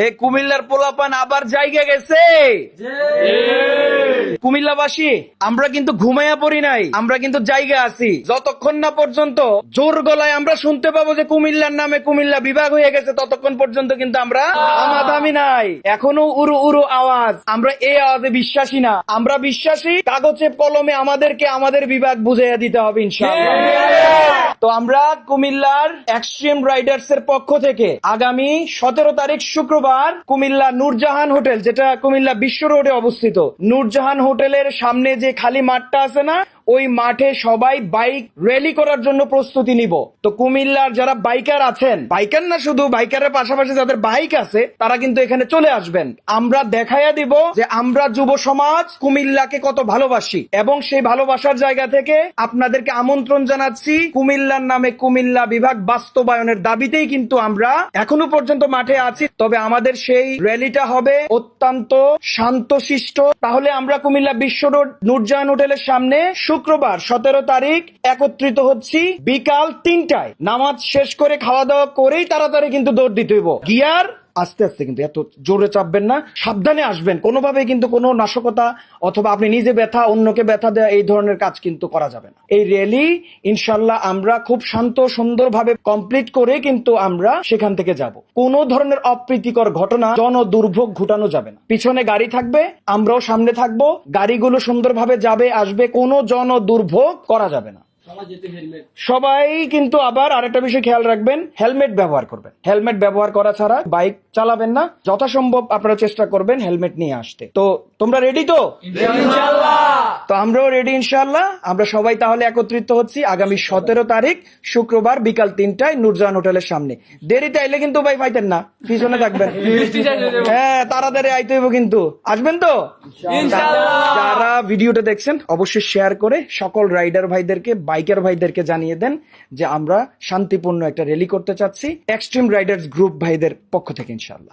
এই কুমিল্লার পোলাপান আবার জায়গা গেছে। কুমিল্লাবাসী আমরা কিন্তু ঘুমাইয়া পড়ি নাই, আমরা কিন্তু জায়গা আছি। যতক্ষণ না পর্যন্ত জোর গলায় আমরা শুনতে পাবো যে কুমিল্লার নামে কুমিল্লা বিভাগ হয়ে গেছে, ততক্ষণ পর্যন্ত কিন্তু আমরা থামাথামি নাই। এখনো উরু উরু আওয়াজ। আমরা এই আওয়াজে বিশ্বাসী না, আমরা বিশ্বাসী কাগজে কলমে আমাদেরকে আমাদের বিভাগ বুঝাইয়া দিতে হবে ইনশাআল্লাহ। তো আমরা কুমিল্লার এক্সট্রিম রাইডার্স এর পক্ষ থেকে আগামী 17 তারিখ শুক্রবার কুমিল্লা নূরজাহান হোটেল, যেটা কুমিল্লা বিশ্ব রোডে অবস্থিত, নূরজাহান হোটেলের সামনে যে খালি মাঠটা আছে না, ওই মাঠে সবাই বাইক র্যালি করার জন্য প্রস্তুতি নিব। তো কুমিল্লার যারা বাইকার আছেন, বাইকার না শুধু বাইকারের পাশাপাশি যাদের বাইক আছে, তারা কিন্তু এখানে চলে আসবেন। আমরা দেখাইয়া দিব যে আমরা যুব সমাজ কুমিল্লাকে কত ভালোবাসি, এবং সেই ভালোবাসার জায়গা থেকে আপনাদেরকে আমন্ত্রণ জানাচ্ছি কুমিল্লার নামে কুমিল্লা বিভাগ বাস্তবায়নের দাবিতেই কিন্তু আমরা এখনো পর্যন্ত মাঠে আছি। তবে আমাদের সেই র্যালিটা হবে অত্যন্ত শান্তশিষ্ট। তাহলে আমরা কুমিল্লা বিশ্ব রোড নূরজাহান হোটেলের সামনে শুক্রবার 17 তারিখ একত্রিত হচ্ছি বিকাল 3টায়। নামাজ শেষ করে খাওয়া দাওয়া করেই তাড়াতাড়ি কিন্তু দৌড় দিতে হইব। গিয়ার আস্তে আস্তে, কিন্তু এত জোরে চাপবেন না, সাবধানে আসবেন। কোনোভাবে কিন্তু কোনো নাশকতা অথবা আপনি নিজে ব্যথা অন্যকে ব্যথা দেওয়া এই ধরনের কাজ কিন্তু করা যাবে না। এই র্যালি ইনশাল্লাহ আমরা খুব শান্ত সুন্দরভাবে কমপ্লিট করে কিন্তু আমরা সেখান থেকে যাব। কোনো ধরনের অপ্রীতিকর ঘটনা, জন দুর্ভোগ ঘটানো যাবে না। পিছনে গাড়ি থাকবে, আমরাও সামনে থাকবো, গাড়িগুলো সুন্দরভাবে যাবে আসবে, কোনো জন দুর্ভোগ করা যাবে না। সবাই কিন্তু আবার আরেকটা বিষয় খেয়াল রাখবেন, হেলমেট ব্যবহার করবেন। হেলমেট ব্যবহার করা ছাড়া বাইক চালাবেন না। যথাসম্ভব আপনারা চেষ্টা করবেন হেলমেট নিয়ে আসতে। তো তোমরা রেডি তো? তো আমরাও রেডি ইনশাআল্লাহ। আমরা সবাই তাহলে একত্রিত হচ্ছি আগামী 17 তারিখ শুক্রবার বিকাল 3টায় নূরজাহান হোটেলের সামনে। দেরিতে আইলে কিন্তু ভাই পাইতেন না, পিছনে থাকবেন। হ্যাঁ, তাড়াতাড়ি আইতে হইব কিন্তু। আসবেন তো? যারা ভিডিওটা দেখছেন অবশ্যই শেয়ার করে সকল রাইডার ভাইদেরকে, বাইকার ভাইদেরকে জানিয়ে দেন যে আমরা শান্তিপূর্ণ একটা র্যালি করতে চাচ্ছি এক্সট্রিম রাইডার্স গ্রুপ ভাইদের পক্ষ থেকে ইনশাআল্লাহ।